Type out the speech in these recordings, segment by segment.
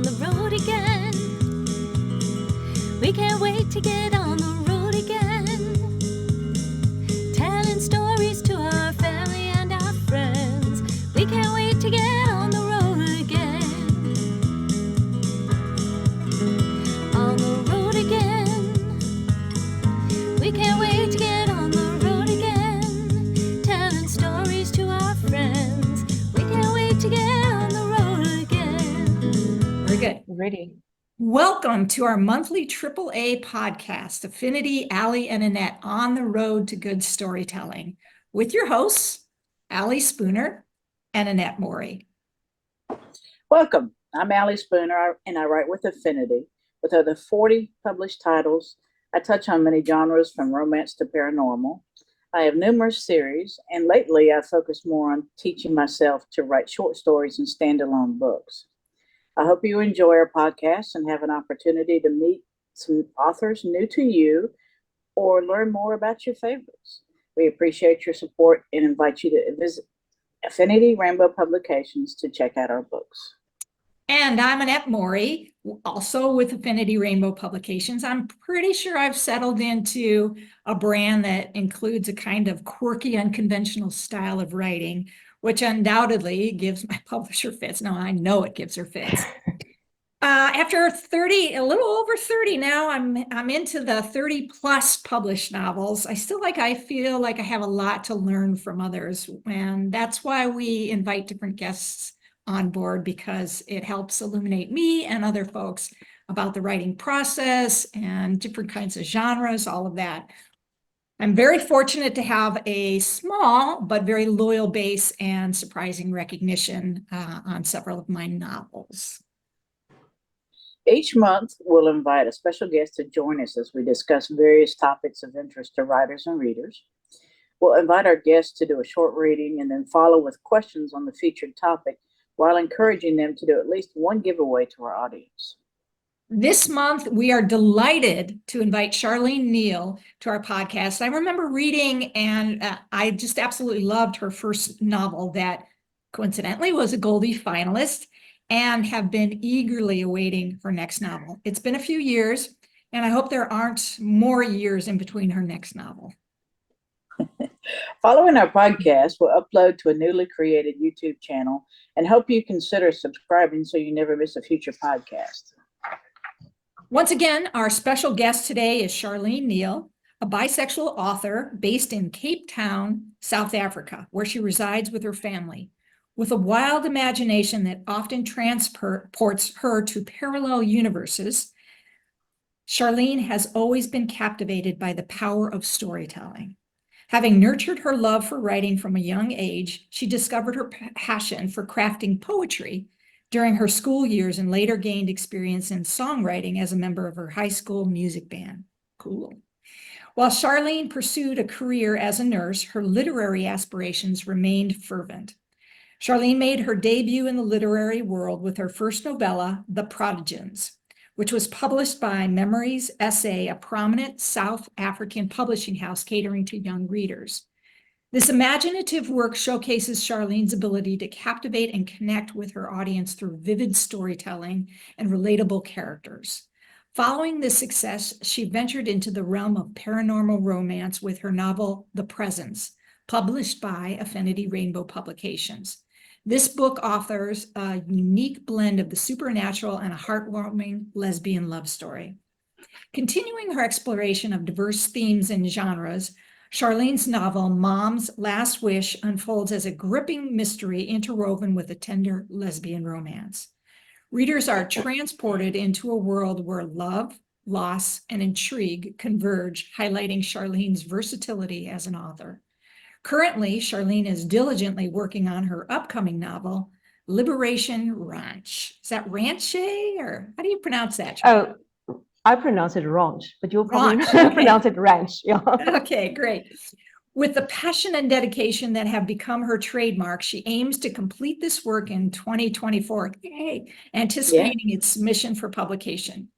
on the road again. We can't wait to get on the road again. Telling stories to our family and our friends. We can't wait to get on the road again. On the road again. We can't wait to get on the road again. Telling stories to our friends. We can't wait to get on the road again. Very good. Ready. Welcome to our monthly AAA podcast, Affinity, Allie, and Annette on the road to good storytelling, with your hosts, Allie Spooner and Annette Morey. Welcome. I'm Allie Spooner, and I write with Affinity. With over 40 published titles, I touch on many genres from romance to paranormal. I have numerous series, and lately I've focused more on teaching myself to write short stories and standalone books. I hope you enjoy our podcast and have an opportunity to meet some authors new to you or learn more about your favorites. We appreciate your support and invite you to visit Affinity Rainbow Publications to check out our books. And I'm Annette Morey, also with Affinity Rainbow Publications. I'm pretty sure I've settled into a brand that includes a kind of quirky, unconventional style of writing, which undoubtedly gives my publisher fits. No, I know it gives her fits. After 30, a little over 30 now, I'm into the 30 plus published novels. I feel like I have a lot to learn from others. And that's why we invite different guests on board, because it helps illuminate me and other folks about the writing process and different kinds of genres, all of that. I'm very fortunate to have a small but very loyal base and surprising recognition on several of my novels. Each month, we'll invite a special guest to join us as we discuss various topics of interest to writers and readers. We'll invite our guests to do a short reading and then follow with questions on the featured topic, while encouraging them to do at least one giveaway to our audience. This month, we are delighted to invite Charlene Neil to our podcast. I remember reading, and I just absolutely loved her first novel that coincidentally was a Goldie finalist, and have been eagerly awaiting her next novel. It's been a few years, and I hope there aren't more years in between her next novel. Following our podcast, we'll upload to a newly created YouTube channel and hope you consider subscribing so you never miss a future podcast. Once again, our special guest today is Charlene Neil, a bisexual author based in Cape Town, South Africa, where she resides with her family. With a wild imagination that often transports her to parallel universes, Charlene has always been captivated by the power of storytelling. Having nurtured her love for writing from a young age, she discovered her passion for crafting poetry during her school years and later gained experience in songwriting as a member of her high school music band. Cool. While Charlene pursued a career as a nurse, her literary aspirations remained fervent. Charlene made her debut in the literary world with her first novella, The Prodigans, which was published by Memories SA, a prominent South African publishing house catering to young readers. This imaginative work showcases Charlene's ability to captivate and connect with her audience through vivid storytelling and relatable characters. Following this success, she ventured into the realm of paranormal romance with her novel, The Presence, published by Affinity Rainbow Publications. This book offers a unique blend of the supernatural and a heartwarming lesbian love story. Continuing her exploration of diverse themes and genres, Charlene's novel, Mom's Last Wish, unfolds as a gripping mystery interwoven with a tender lesbian romance. Readers are transported into a world where love, loss, and intrigue converge, highlighting Charlene's versatility as an author. Currently, Charlene is diligently working on her upcoming novel, Liberation Ranch. Is that Ranche, or how do you pronounce that? Oh, I pronounce it ranch, but you'll probably Ranch, okay. pronounce it ranch. Yeah. Okay, great. With the passion and dedication that have become her trademark, she aims to complete this work in 2024, anticipating its submission for publication.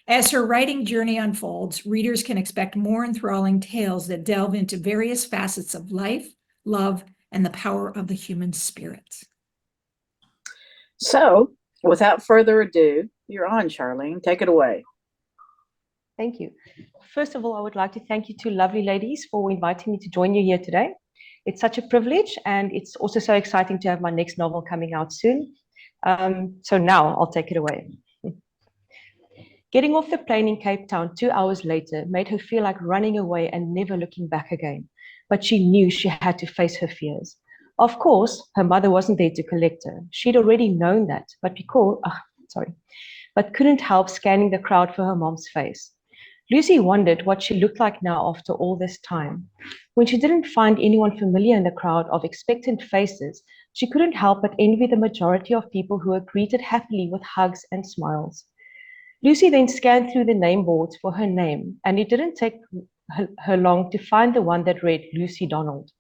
As her writing journey unfolds, readers can expect more enthralling tales that delve into various facets of life, love, and the power of the human spirit. So, without further ado, You're on, Charlene. Take it away. Thank you. First of all, I would like to thank you two lovely ladies for inviting me to join you here today. It's such a privilege, and it's also so exciting to have my next novel coming out soon. So now I'll take it away. Getting off the plane in Cape Town 2 hours later made her feel like running away and never looking back again. But she knew she had to face her fears. Of course, her mother wasn't there to collect her. She'd already known that, but couldn't help scanning the crowd for her mom's face. Lucy wondered what she looked like now after all this time. When she didn't find anyone familiar in the crowd of expectant faces, she couldn't help but envy the majority of people who were greeted happily with hugs and smiles. Lucy then scanned through the name boards for her name, and it didn't take her long to find the one that read Lucy Donald.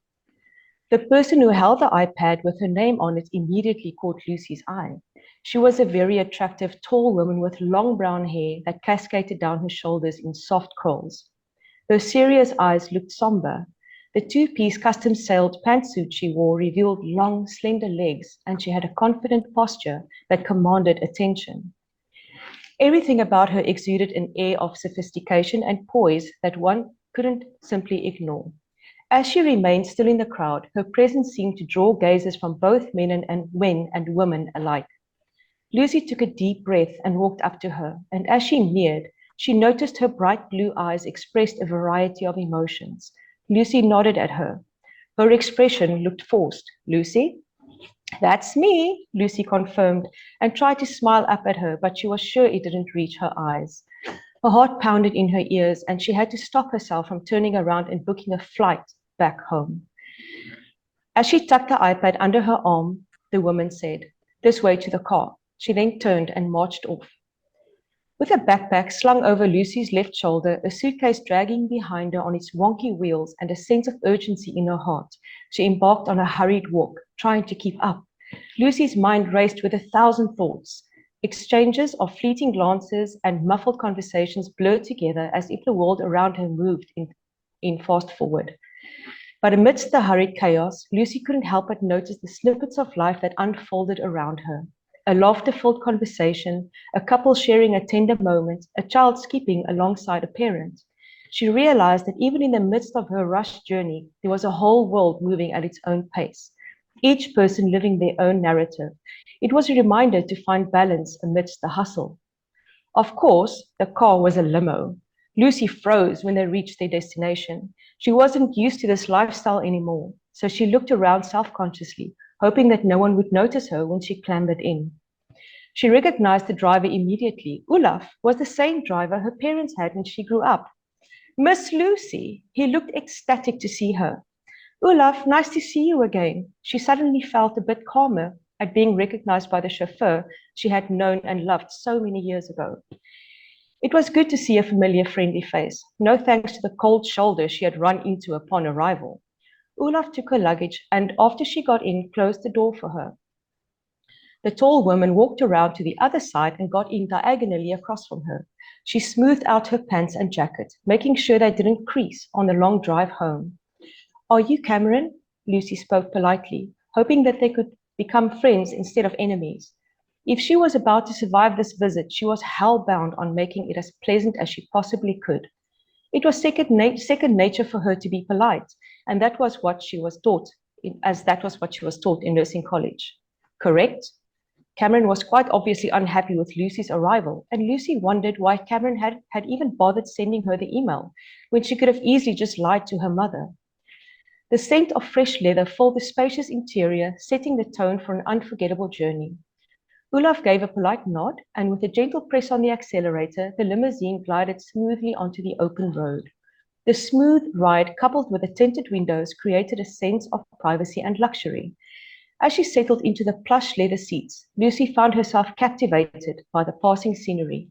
The person who held the iPad with her name on it immediately caught Lucy's eye. She was a very attractive, tall woman with long brown hair that cascaded down her shoulders in soft curls. Her serious eyes looked somber. The two-piece custom-sailed pantsuit she wore revealed long, slender legs, and she had a confident posture that commanded attention. Everything about her exuded an air of sophistication and poise that one couldn't simply ignore. As she remained still in the crowd, her presence seemed to draw gazes from both men and women alike. Lucy took a deep breath and walked up to her, and as she neared, she noticed her bright blue eyes expressed a variety of emotions. Lucy nodded at her. Her expression looked forced. "Lucy?" "That's me," Lucy confirmed, and tried to smile up at her, but she was sure it didn't reach her eyes. Her heart pounded in her ears, and she had to stop herself from turning around and booking a flight back home. As she tucked the iPad under her arm, the woman said, "This way to the car." She then turned and marched off. With a backpack slung over Lucy's left shoulder, a suitcase dragging behind her on its wonky wheels, and a sense of urgency in her heart, she embarked on a hurried walk, trying to keep up. Lucy's mind raced with 1,000 thoughts. Exchanges of fleeting glances and muffled conversations blurred together as if the world around her moved in fast forward. But amidst the hurried chaos, Lucy couldn't help but notice the snippets of life that unfolded around her. A laughter-filled conversation, a couple sharing a tender moment, a child skipping alongside a parent. She realized that even in the midst of her rushed journey, there was a whole world moving at its own pace, each person living their own narrative. It was a reminder to find balance amidst the hustle. Of course, the car was a limo. Lucy froze when they reached their destination. She wasn't used to this lifestyle anymore, so she looked around self-consciously, hoping that no one would notice her when she clambered in. She recognized the driver immediately. Olaf was the same driver her parents had when she grew up. "Miss Lucy," he looked ecstatic to see her. "Olaf, nice to see you again." She suddenly felt a bit calmer at being recognized by the chauffeur she had known and loved so many years ago. It was good to see a familiar, friendly face, no thanks to the cold shoulder she had run into upon arrival. Olaf took her luggage and, after she got in, closed the door for her. The tall woman walked around to the other side and got in diagonally across from her. She smoothed out her pants and jacket, making sure they didn't crease on the long drive home. "Are you Cameron?" Lucy spoke politely, hoping that they could become friends instead of enemies. If she was about to survive this visit, she was hell-bound on making it as pleasant as she possibly could. It was second nature for her to be polite, and that was what she was taught, in nursing college. Correct? Cameron was quite obviously unhappy with Lucy's arrival, and Lucy wondered why Cameron had even bothered sending her the email, when she could have easily just lied to her mother. The scent of fresh leather filled the spacious interior, setting the tone for an unforgettable journey. Olaf gave a polite nod, and with a gentle press on the accelerator, the limousine glided smoothly onto the open road. The smooth ride, coupled with the tinted windows, created a sense of privacy and luxury. As she settled into the plush leather seats, Lucy found herself captivated by the passing scenery.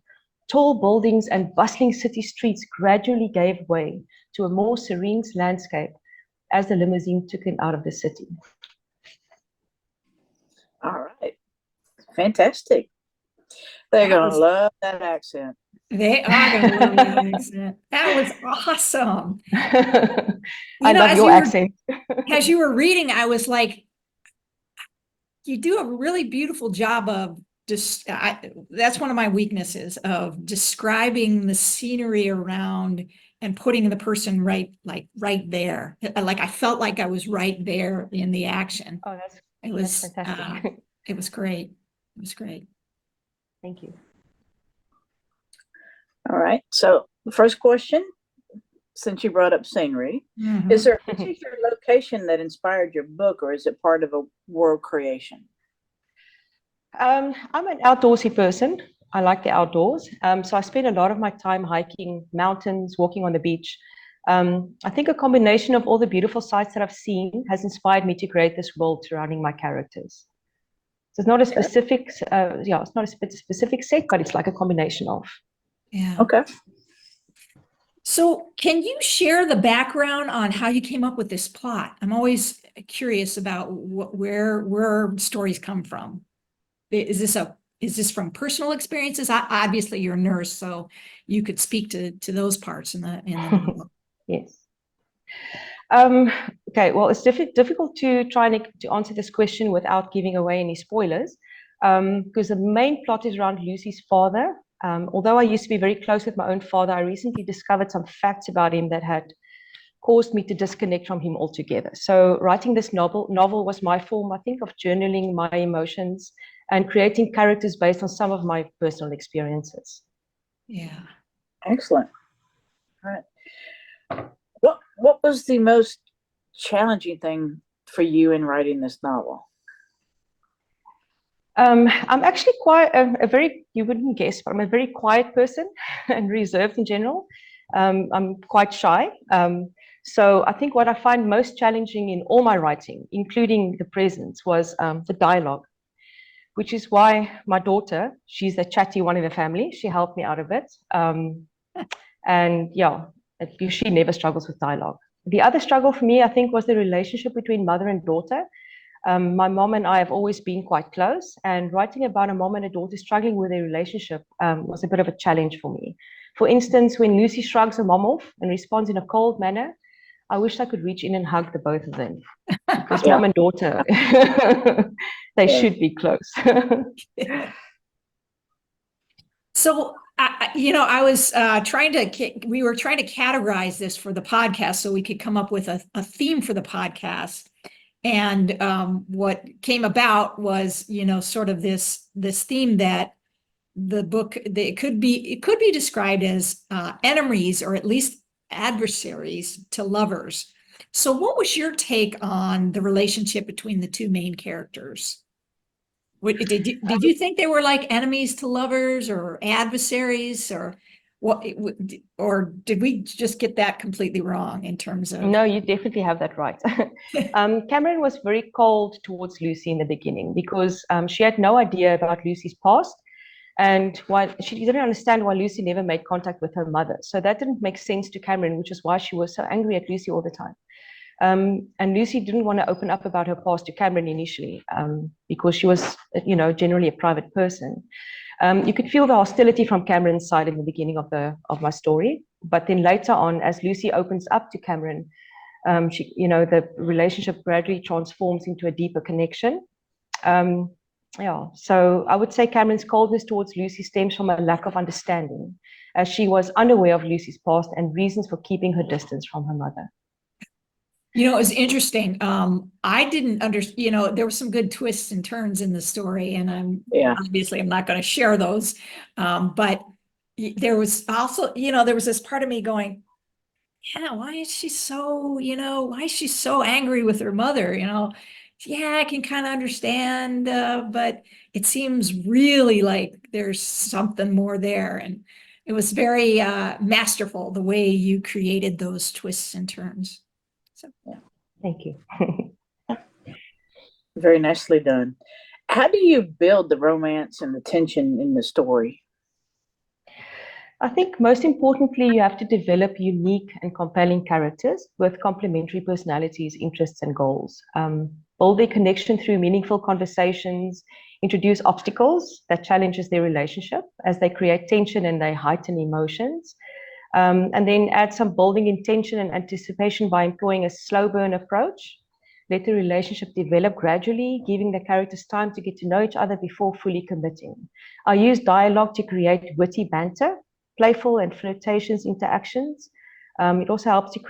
Tall buildings and bustling city streets gradually gave way to a more serene landscape as the limousine took them out of the city. All right. Fantastic. They're going to love that accent. They are going to love that accent. That was awesome. I love your accent. As you were reading, I was like, you do a really beautiful job of that's one of my weaknesses of describing the scenery around and putting the person right there. Like I felt like I was right there in the action. Oh, that's That's fantastic. It was great. It was great. Thank you. All right. So the first question, since you brought up scenery, Mhm. is there a particular location that inspired your book, or is it part of a world creation? I'm an outdoorsy person. I like the outdoors. So I spend a lot of my time hiking mountains, walking on the beach. I think a combination of all the beautiful sights that I've seen has inspired me to create this world surrounding my characters. So it's not a specific, it's not a specific set, but it's like a combination of. Yeah. Okay. So can you share the background on how you came up with this plot? I'm always curious about where stories come from. Is this from personal experiences? Obviously you're a nurse, so you could speak to those parts in the novel. Yes. Okay, well, it's difficult to try to answer this question without giving away any spoilers, because the main plot is around Lucy's father. Although I used to be very close with my own father, I recently discovered some facts about him that had caused me to disconnect from him altogether. So writing this novel was my form, I think, of journaling my emotions and creating characters based on some of my personal experiences. Yeah. Excellent. All right. What was the most challenging thing for you in writing this novel? I'm actually quite a very, you wouldn't guess, but I'm a very quiet person and reserved in general. I'm quite shy. So I think what I find most challenging in all my writing, including the presents, was the dialogue, which is why my daughter, she's the chatty one in the family. She helped me out of it. And yeah, she never struggles with dialogue. The other struggle for me, I think, was the relationship between mother and daughter. My mom and I have always been quite close, and writing about a mom and a daughter struggling with their relationship was a bit of a challenge for me. For instance, when Lucy shrugs her mom off and responds in a cold manner, I wish I could reach in and hug the both of them. Because mom and daughter, they should be close. So, I was we were trying to categorize this for the podcast so we could come up with a theme for the podcast. And what came about was, sort of this theme that the book, it could be described as enemies or at least adversaries to lovers. So what was your take on the relationship between the two main characters? Did you think they were like enemies to lovers or adversaries, or what, or did we just get that completely wrong in terms of? No, you definitely have that right. Cameron was very cold towards Lucy in the beginning because she had no idea about Lucy's past, and why she didn't understand why Lucy never made contact with her mother. So that didn't make sense to Cameron, which is why she was so angry at Lucy all the time. And Lucy didn't want to open up about her past to Cameron initially because she was, generally a private person. You could feel the hostility from Cameron's side in the beginning of my story, but then later on, as Lucy opens up to Cameron, the relationship gradually transforms into a deeper connection. So I would say Cameron's coldness towards Lucy stems from a lack of understanding, as she was unaware of Lucy's past and reasons for keeping her distance from her mother. It was interesting. I didn't understand, there were some good twists and turns in the story, and I'm not going to share those. But there was also, there was this part of me going, yeah, why is she so angry with her mother? Yeah, I can kind of understand, but it seems really like there's something more there. And it was very masterful the way you created those twists and turns. So, yeah. Thank you. Very nicely done. How do you build the romance and the tension in the story? I think most importantly, you have to develop unique and compelling characters with complementary personalities, interests, and goals. Build their connection through meaningful conversations, introduce obstacles that challenges their relationship as they create tension and they heighten emotions. And then add some building intention and anticipation by employing a slow burn approach. Let the relationship develop gradually, giving the characters time to get to know each other before fully committing. I use dialogue to create witty banter, playful and flirtatious interactions. It also helps if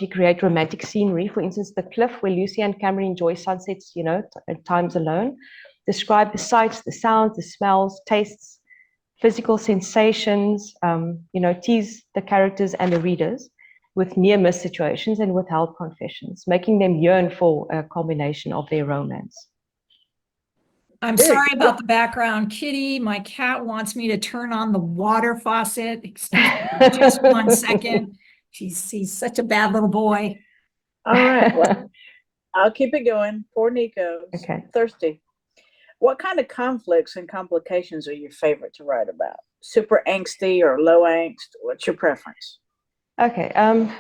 you create romantic scenery. For instance, the cliff where Lucy and Cameron enjoy sunsets, at times alone. Describe the sights, the sounds, the smells, tastes, physical sensations, tease the characters and the readers with near-miss situations and withheld confessions, making them yearn for a combination of their romance. I'm sorry about the background. Kitty, my cat wants me to turn on the water faucet. Excuse me, just 1 second. He's such a bad little boy. All right. Well, I'll keep it going. Poor Nico's Okay. thirsty. What kind of conflicts and complications are your favorite to write about? Super angsty or low angst? What's your preference? Okay.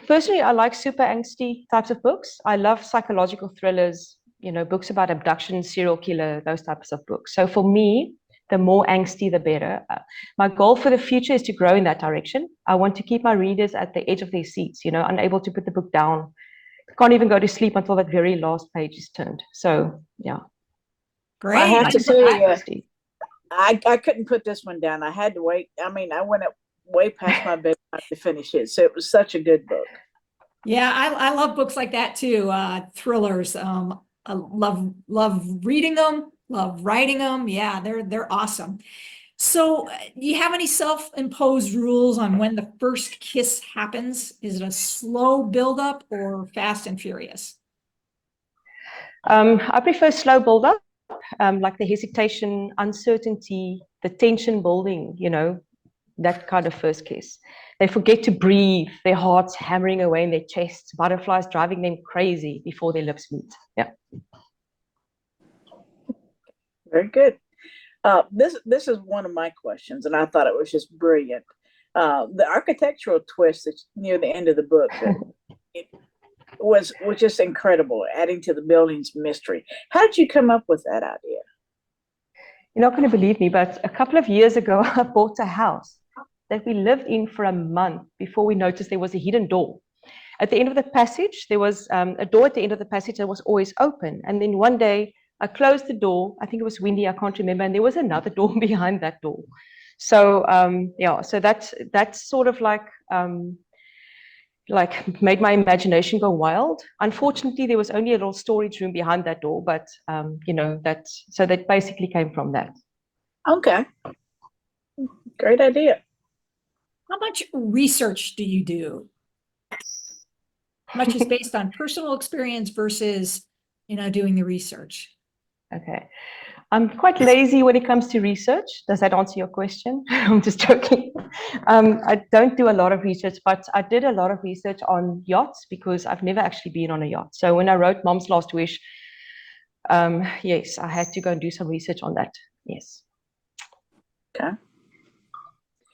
Personally, I like super angsty types of books. I love psychological thrillers, books about abduction, serial killer, those types of books. So for me, the more angsty, the better. My goal for the future is to grow in that direction. I want to keep my readers at the edge of their seats, unable to put the book down. Can't even go to sleep until that very last page is turned. So, yeah. Great. I have to say, I couldn't put this one down. I had to wait. I mean, I went way past my bedtime to finish it. So it was such a good book. Yeah, I love books like that too. Thrillers. I love reading them, love writing them. Yeah, they're awesome. So, do you have any self-imposed rules on when the first kiss happens? Is it a slow buildup or fast and furious? I prefer slow build-up, like the hesitation, uncertainty, the tension building, that kind of first kiss. They forget to breathe, their hearts hammering away in their chests, butterflies driving them crazy before their lips meet. Yeah. Very good. This is one of my questions, and I thought it was just brilliant. The architectural twist that's near the end of the book, it was just incredible, adding to the building's mystery. How did you come up with that idea? You're not going to believe me, but a couple of years ago, I bought a house that we lived in for a month before we noticed there was a hidden door. At the end of the passage, there was a door at the end of the passage that was always open. And then one day, I closed the door. I think it was windy. I can't remember. And there was another door behind that door. So so that's sort of like made my imagination go wild. Unfortunately, there was only a little storage room behind that door, but that basically came from that. Okay, great idea. How much research do you do? How much is based on personal experience versus, doing the research? Okay. I'm quite lazy when it comes to research. Does that answer your question? I'm just joking. I don't do a lot of research, but I did a lot of research on yachts because I've never actually been on a yacht. So when I wrote Mom's Last Wish, yes, I had to go and do some research on that. Yes. Okay.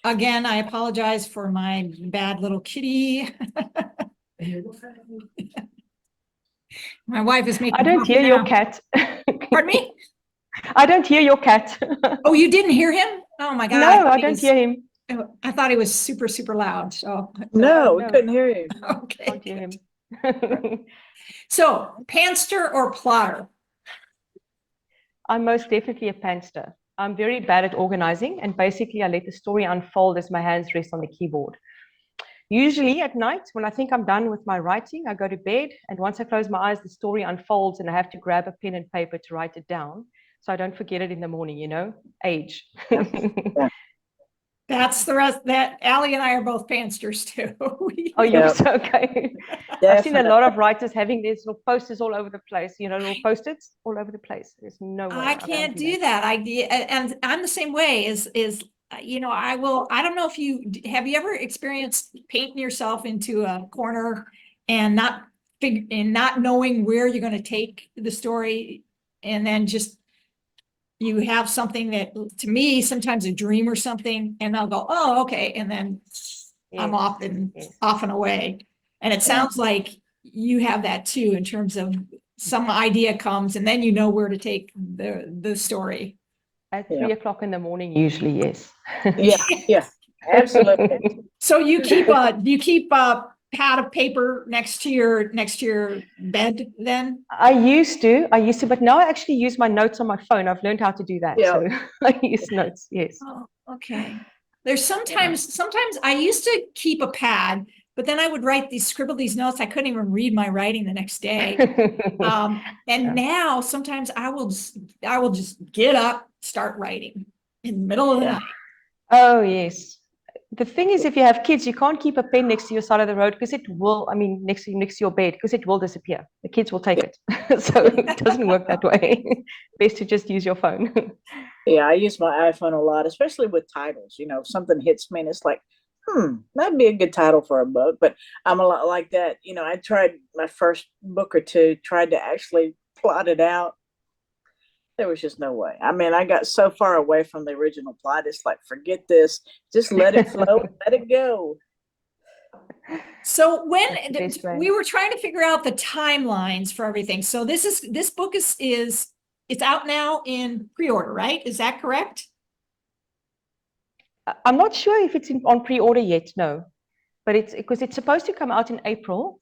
Again, I apologize for my bad little kitty. My wife is making. I don't hear your cat. Pardon me? I don't hear your cat. Oh, you didn't hear him? Oh my God. No, I don't hear him. I thought he was super, super loud. So no, we couldn't hear you. Okay. Can't hear him. So, pantster or plotter? I'm most definitely a pantster. I'm very bad at organizing, and basically I let the story unfold as my hands rest on the keyboard. Usually at night, when I think I'm done with my writing, I go to bed, and once I close my eyes, the story unfolds, and I have to grab a pen and paper to write it down, so I don't forget it in the morning, age. That's the rest. That Allie and I are both pantsters too. Oh, you're so okay. I've seen a lot of writers having these little posters all over the place, little post-its all over the place. There's no way. I can't do that. And I'm the same way. I don't know if have you ever experienced painting yourself into a corner and not knowing where you're going to take the story, and then just you have something that, to me, sometimes a dream or something, and I'll go, oh, okay, and then I'm off and away. And it sounds like you have that too, in terms of some idea comes, and then you know where to take the story. At 3 o'clock in the morning, usually, yes. Yeah, absolutely. So you keep pad of paper next to your bed then? I used to, but now I actually use my notes on my phone. I've learned how to do that. Yeah. So I use notes, yes. Oh, okay. There's sometimes I used to keep a pad, but then I would scribble these notes. I couldn't even read my writing the next day. And now sometimes I will just get up, start writing in the middle of the Yeah. night. Oh, yes. The thing is, if you have kids, you can't keep a pen next to your side of the road because it will, I mean, next to your bed, because it will disappear. The kids will take it. So it doesn't work that way. Best to just use your phone. Yeah, I use my iPhone a lot, especially with titles. You know, if something hits me and it's like, that'd be a good title for a book. But I'm a lot like that. You know, I tried my first book or two, tried to actually plot it out. There was just no way. I mean, I got so far away from the original plot. It's like, forget this. Just let it flow, let it go. So when That's the best way. we were trying to figure out the timelines for everything. So this book is it's out now in pre-order, right? Is that correct? I'm not sure if it's on pre-order yet, no. But it's because it's supposed to come out in April.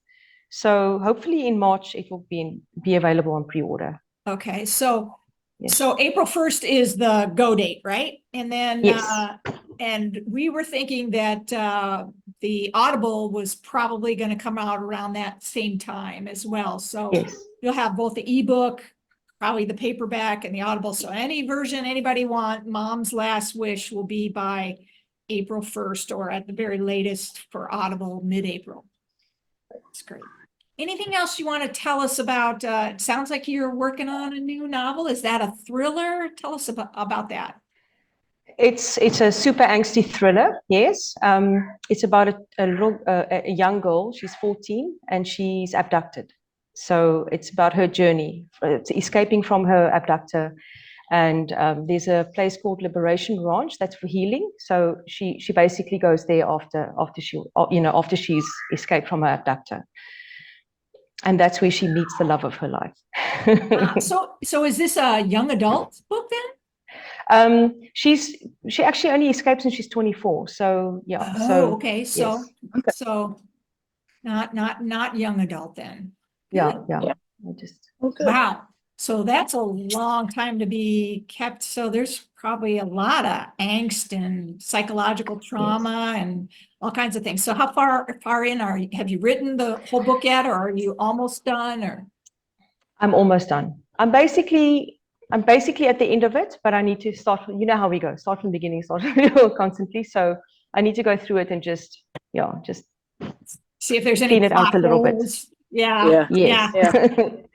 So hopefully in March it will be available on pre-order. Okay, so Yes. so April 1st is the go date, right? And then Yes. and we were thinking that the Audible was probably going to come out around that same time as well. So Yes. you'll have both the ebook, probably the paperback, and the Audible. So any version anybody want, Mom's Last Wish will be by April 1st, or at the very latest for Audible, mid-April. That's great. Anything else you want to tell us about? It sounds like you're working on a new novel. Is that a thriller? Tell us about that. It's a super angsty thriller. Yes. It's about a young girl. She's 14 and she's abducted. So it's about her journey. It's escaping from her abductor. And there's a place called Liberation Ranch that's for healing. So she basically goes there after she's escaped from her abductor. And that's where she meets the love of her life. So is this a young adult book then? She actually only escapes when she's 24. So yeah. Oh, okay. So yes. so not young adult then. Yeah. Good. Wow. So that's a long time to be kept. So there's probably a lot of angst and psychological trauma and all kinds of things. So how far in have you written the whole book yet, or are you almost done? Or I'm almost done. I'm basically at the end of it, but I need to start. You know how we go. Start from the beginning, start from the middle constantly. So I need to go through it and just see if there's any clean it out a little bit. Yeah.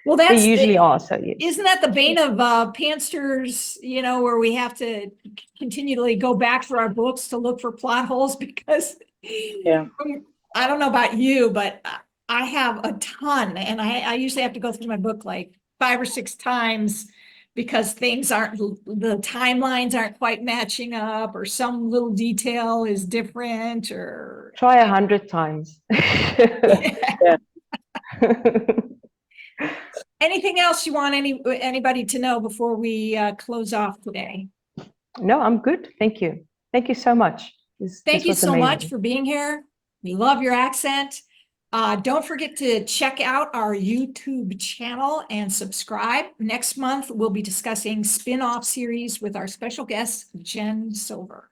Well, they usually are. So yes. Isn't that the bane of pantsters, where we have to continually go back for our books to look for plot holes? Because I don't know about you, but I have a ton, and I usually have to go through my book like 5 or 6 times because the timelines aren't quite matching up, or some little detail is different, or try 100 times. Anything else you want anybody to know before we close off today? No, I'm good. Thank you. Thank you so much. Thank you so much for being here. We love your accent. Don't forget to check out our YouTube channel and subscribe. Next month, we'll be discussing spin-off series with our special guest, Jen Silver.